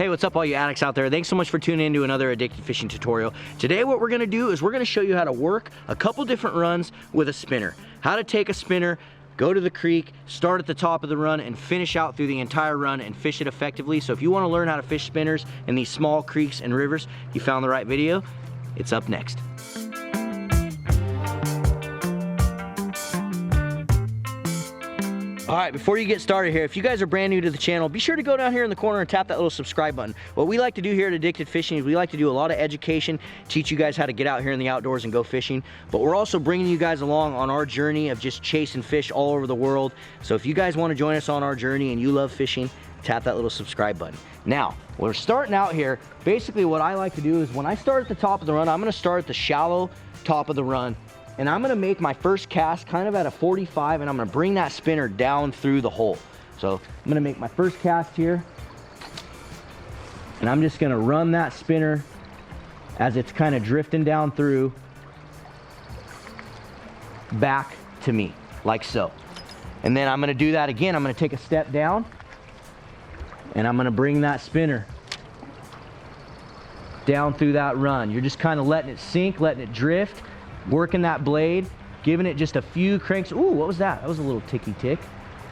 Hey, what's up all you addicts out there? Thanks so much for tuning in to another addicted fishing tutorial. Today what we're gonna do is we're gonna show you how to work a couple different runs with a spinner. How to take a spinner, go to the creek, start at the top of the run, and finish out through the entire run and fish it effectively. So if you wanna learn how to fish spinners in these small creeks and rivers, you found the right video. It's up next. All right, before you get started here, if you guys are brand new to the channel, be sure to go down here in the corner and tap that little subscribe button. What we like to do here at Addicted Fishing is we like to do a lot of education, teach you guys how to get out here in the outdoors and go fishing, but we're also bringing you guys along on our journey of just chasing fish all over the world. So if you guys want to join us on our journey and you love fishing, tap that little subscribe button. Now, we're starting out here. Basically what I like to do is when I start at the top of the run, I'm gonna start at the shallow top of the run, and I'm gonna make my first cast kind of at a 45, and I'm gonna bring that spinner down through the hole. So I'm gonna make my first cast here, and I'm just gonna run that spinner as it's kind of drifting down through back to me, like so. And then I'm gonna do that again. I'm gonna take a step down, and I'm gonna bring that spinner down through that run. You're just kind of letting it sink, letting it drift, working that blade, giving it just a few cranks. Ooh, what was that? That was a little ticky tick.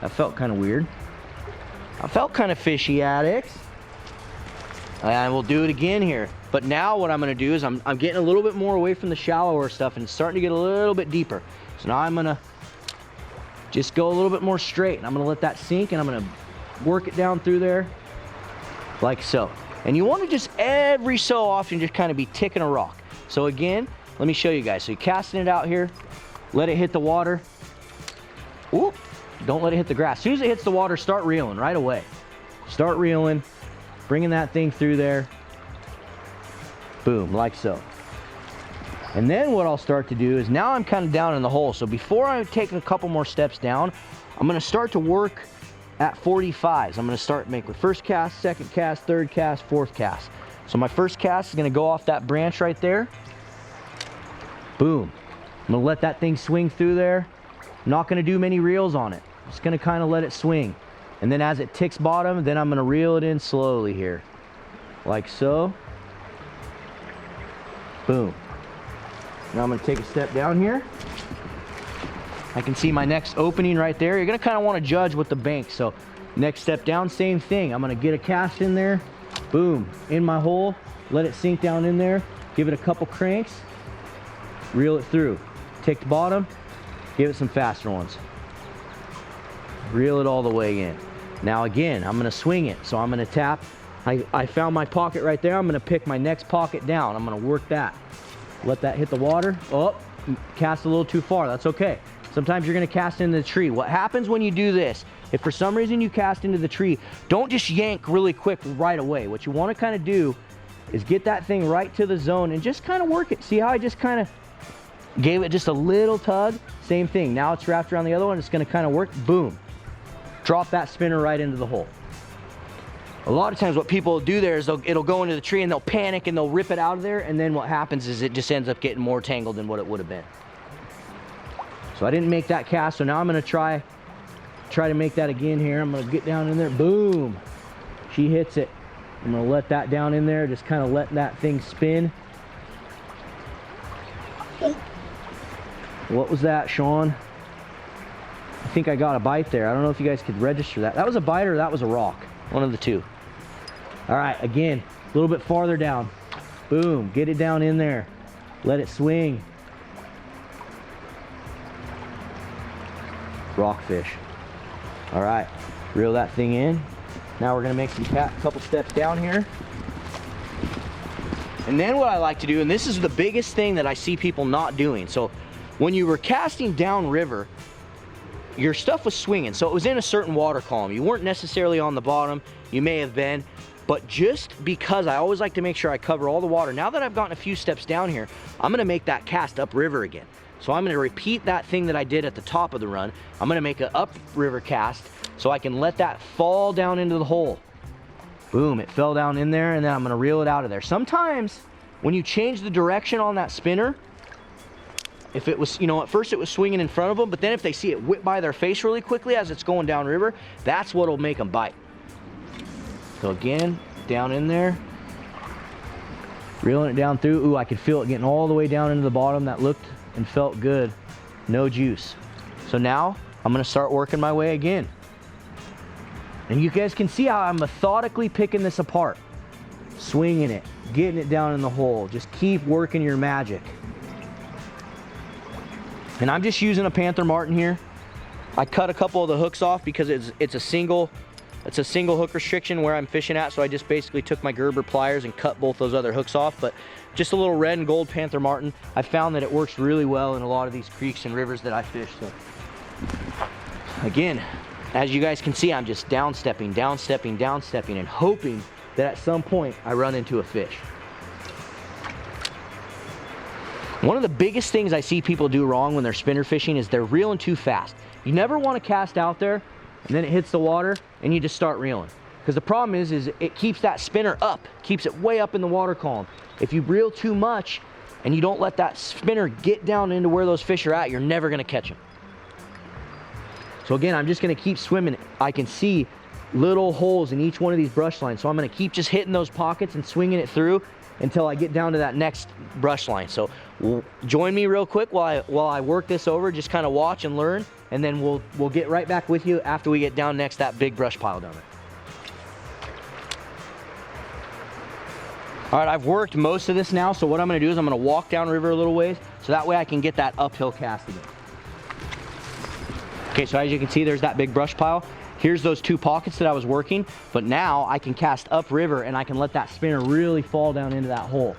That felt kind of weird. I felt kind of fishy, addicts. And we'll do it again here. But now what I'm gonna do is I'm getting a little bit more away from the shallower stuff, and it's starting to get a little bit deeper. So now I'm gonna just go a little bit more straight, and I'm gonna let that sink, and I'm gonna work it down through there like so. And you want to just every so often just kind of be ticking a rock. So again, let me show you guys. So you're casting it out here, let it hit the water. Ooh, don't let it hit the grass. As soon as it hits the water, start reeling right away. Start reeling, bringing that thing through there. Boom, like so. And then what I'll start to do is now I'm kind of down in the hole. So before I take a couple more steps down, I'm gonna start to work at 45s. I'm gonna start make the first cast, second cast, third cast, fourth cast. So my first cast is gonna go off that branch right there. Boom. I'm gonna let that thing swing through there. I'm not gonna do many reels on it. I'm just gonna kind of let it swing. And then as it ticks bottom, then I'm gonna reel it in slowly here. Like so. Boom. Now I'm gonna take a step down here. I can see my next opening right there. You're gonna kind of want to judge with the bank. So next step down, same thing. I'm gonna get a cast in there. Boom, in my hole. Let it sink down in there. Give it a couple cranks. Reel it through. Tick the bottom. Give it some faster ones. Reel it all the way in. Now again, I'm gonna swing it. So I'm gonna tap. I found my pocket right there. I'm gonna pick my next pocket down. I'm gonna work that. Let that hit the water. Oh, cast a little too far. That's okay. Sometimes you're gonna cast into the tree. What happens when you do this, if for some reason you cast into the tree, don't just yank really quick right away. What you wanna kind of do is get that thing right to the zone and just kind of work it. See how I just kind of gave it just a little tug? Same thing. Now it's wrapped around the other one. It's gonna kind of work. Boom. Drop that spinner right into the hole. A lot of times what people do there is it'll go into the tree and they'll panic and they'll rip it out of there, and then what happens is it just ends up getting more tangled than what it would have been. So I didn't make that cast, so now I'm gonna try to make that again here. I'm gonna get down in there. Boom. She hits it. I'm gonna let that down in there, just kind of let that thing spin. What was that, Sean? I think I got a bite there. I don't know if you guys could register that. That was a bite or that was a rock. One of the two. All right, again, a little bit farther down. Boom, get it down in there. Let it swing. Rockfish. All right, reel that thing in. Now we're gonna make some couple steps down here. And then what I like to do, and this is the biggest thing that I see people not doing. So when you were casting down river, your stuff was swinging. So it was in a certain water column. You weren't necessarily on the bottom. You may have been, but just because I always like to make sure I cover all the water. Now that I've gotten a few steps down here, I'm gonna make that cast upriver again. So I'm gonna repeat that thing that I did at the top of the run. I'm gonna make an upriver cast so I can let that fall down into the hole. Boom, it fell down in there, and then I'm gonna reel it out of there. Sometimes when you change the direction on that spinner, if it was, you know, at first it was swinging in front of them, but then if they see it whip by their face really quickly as it's going down river, that's what'll make them bite. So again, down in there. Reeling it down through. Ooh, I could feel it getting all the way down into the bottom. That looked and felt good. No juice. So now I'm gonna start working my way again. And you guys can see how I'm methodically picking this apart. Swinging it, getting it down in the hole. Just keep working your magic. And I'm just using a Panther Martin here. I cut a couple of the hooks off because it's a single hook restriction where I'm fishing at, so I just basically took my Gerber pliers and cut both those other hooks off. But just a little red and gold Panther Martin. I found that it works really well in a lot of these creeks and rivers that I fish. So again, as you guys can see, I'm just downstepping, downstepping, downstepping, and hoping that at some point I run into a fish. One of the biggest things I see people do wrong when they're spinner fishing is they're reeling too fast. You never want to cast out there and then it hits the water and you just start reeling. Because the problem is it keeps that spinner up, keeps it way up in the water column. If you reel too much and you don't let that spinner get down into where those fish are at, you're never going to catch them. So again, I'm just going to keep swimming. I can see little holes in each one of these brush lines. So I'm going to keep just hitting those pockets and swinging it through until I get down to that next brush line. So join me real quick while I work this over. Just kind of watch and learn, and then we'll get right back with you after we get down next that big brush pile down there. All right, I've worked most of this now, so what I'm going to do is I'm going to walk down river a little ways, so that way I can get that uphill cast again. Okay, so as you can see, there's that big brush pile. Here's those two pockets that I was working, but now I can cast upriver and I can let that spinner really fall down into that hole.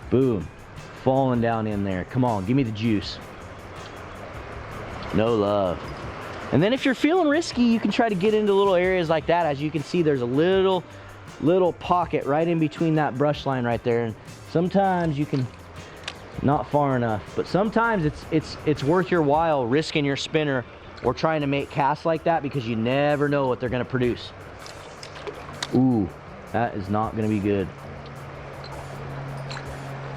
Boom, falling down in there. Come on, give me the juice. No love. And then if you're feeling risky, you can try to get into little areas like that. As you can see, there's a little pocket right in between that brush line right there. And sometimes you can, not far enough, but sometimes it's worth your while risking your spinner or trying to make casts like that, because you never know what they're going to produce. Ooh, that is not going to be good.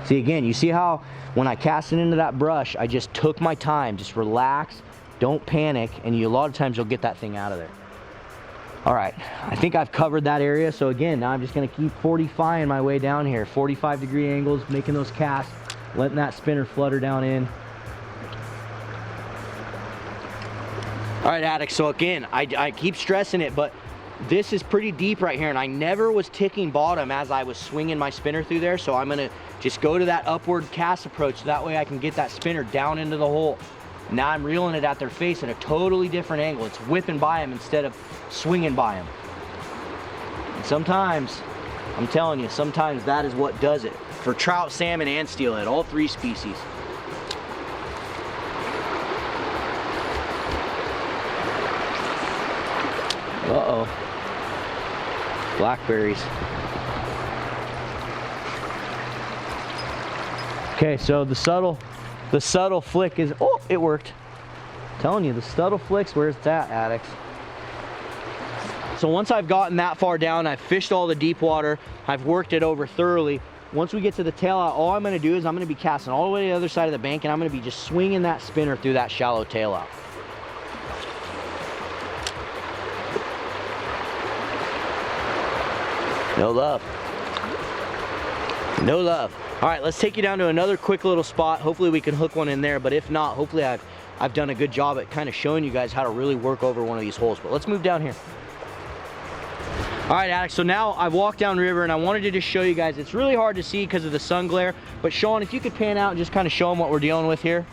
See, again, you see how when I cast it into that brush, I just took my time, just relax, don't panic, and a lot of times you'll get that thing out of there. All right, I think I've covered that area. So again, now I'm just going to keep 45ing my way down here, 45-degree angles, making those casts, letting that spinner flutter down in. All right, addicts, so again, I keep stressing it, but this is pretty deep right here, and I never was ticking bottom as I was swinging my spinner through there, so I'm gonna just go to that upward cast approach, so that way I can get that spinner down into the hole. Now I'm reeling it at their face at a totally different angle. It's whipping by them instead of swinging by them. And sometimes, I'm telling you, sometimes that is what does it. For trout, salmon, and steelhead, all three species. Uh-oh. Blackberries. Okay, so the subtle flick is, oh, it worked. I'm telling you, the subtle flick's where it's at, addicts. So once I've gotten that far down, I've fished all the deep water, I've worked it over thoroughly. Once we get to the tail out, all I'm gonna do is I'm gonna be casting all the way to the other side of the bank, and I'm gonna be just swinging that spinner through that shallow tail out. No love. No love. All right, let's take you down to another quick little spot. Hopefully we can hook one in there, but if not, hopefully I've done a good job at kind of showing you guys how to really work over one of these holes. But let's move down here. All right, Alex, so now I've walked down river, and I wanted to just show you guys, it's really hard to see because of the sun glare, but Sean, if you could pan out and just kind of show them what we're dealing with here.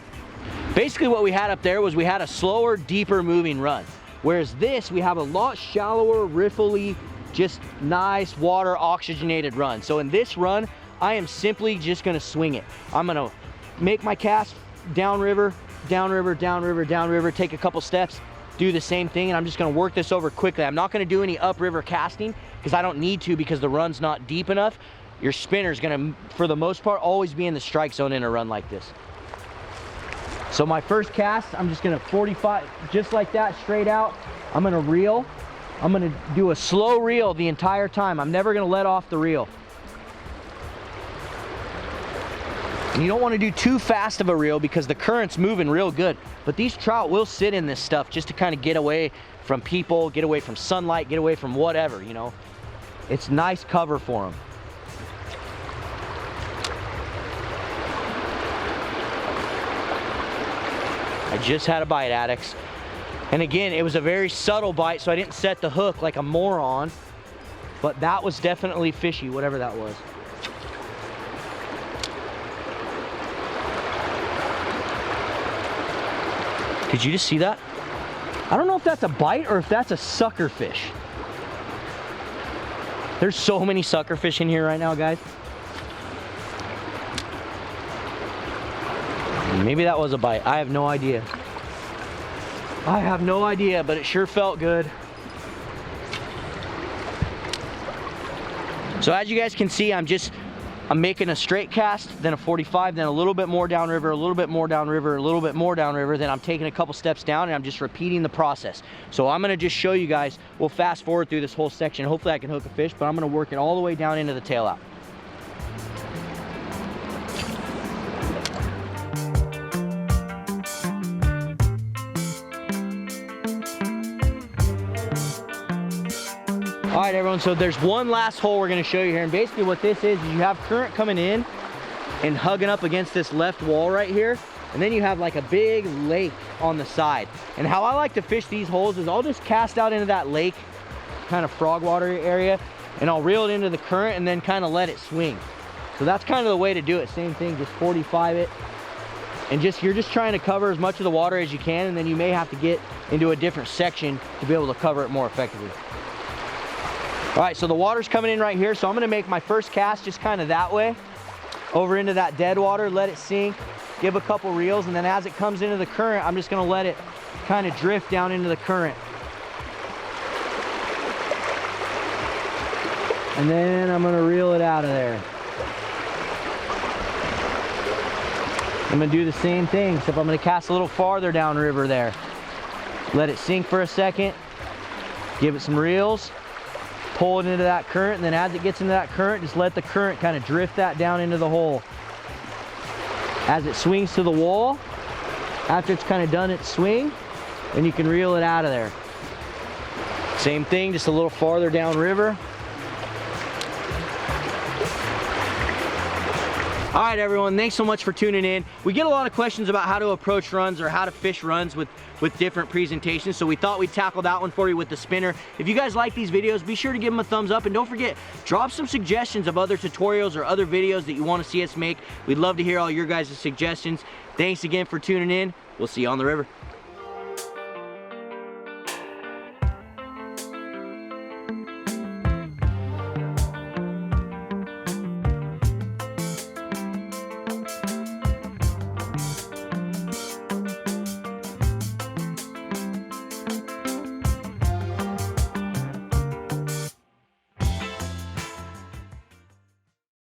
Basically what we had up there was we had a slower, deeper moving run. Whereas this, we have a lot shallower, riffly, just nice water oxygenated run. So in this run, I am simply just gonna swing it. I'm gonna make my cast downriver, downriver, downriver, downriver, take a couple steps, do the same thing, and I'm just gonna work this over quickly. I'm not gonna do any upriver casting because I don't need to, because the run's not deep enough. Your spinner's gonna, for the most part, always be in the strike zone in a run like this. So my first cast, I'm just gonna 45, just like that, straight out. I'm gonna reel. I'm gonna do a slow reel the entire time. I'm never gonna let off the reel. And you don't wanna do too fast of a reel because the current's moving real good. But these trout will sit in this stuff just to kind of get away from people, get away from sunlight, get away from whatever, you know. It's nice cover for them. I just had a bite, addicts. And again, it was a very subtle bite, so I didn't set the hook like a moron. But that was definitely fishy, whatever that was. Did you just see that? I don't know if that's a bite or if that's a sucker fish. There's so many sucker fish in here right now, guys. Maybe that was a bite. I have no idea. I have no idea, but it sure felt good. So as you guys can see, I'm making a straight cast, then a 45, then a little bit more downriver, a little bit more downriver, a little bit more downriver, then I'm taking a couple steps down and I'm just repeating the process. So I'm gonna just show you guys, we'll fast forward through this whole section. Hopefully I can hook a fish, but I'm gonna work it all the way down into the tail out. All right, everyone, so there's one last hole we're gonna show you here, and basically what this is you have current coming in and hugging up against this left wall right here, and then you have like a big lake on the side. And how I like to fish these holes is I'll just cast out into that lake, kind of frog water area, and I'll reel it into the current and then kind of let it swing. So that's kind of the way to do it. Same thing, just 45 it. And you're just trying to cover as much of the water as you can, and then you may have to get into a different section to be able to cover it more effectively. All right, so the water's coming in right here, so I'm gonna make my first cast just kind of that way, over into that dead water, let it sink, give a couple reels, and then as it comes into the current, I'm just gonna let it kind of drift down into the current. And then I'm gonna reel it out of there. I'm gonna do the same thing, except I'm gonna cast a little farther downriver there. Let it sink for a second, give it some reels, pull it into that current, and then as it gets into that current, just let the current kind of drift that down into the hole. As it swings to the wall, after it's kind of done its swing, then you can reel it out of there. Same thing, just a little farther downriver. All right, everyone, thanks so much for tuning in. We get a lot of questions about how to approach runs or how to fish runs with different presentations, so we thought we'd tackle that one for you with the spinner. If you guys like these videos, be sure to give them a thumbs up, and don't forget, drop some suggestions of other tutorials or other videos that you want to see us make. We'd love to hear all your guys' suggestions. Thanks again for tuning in. We'll see you on the river.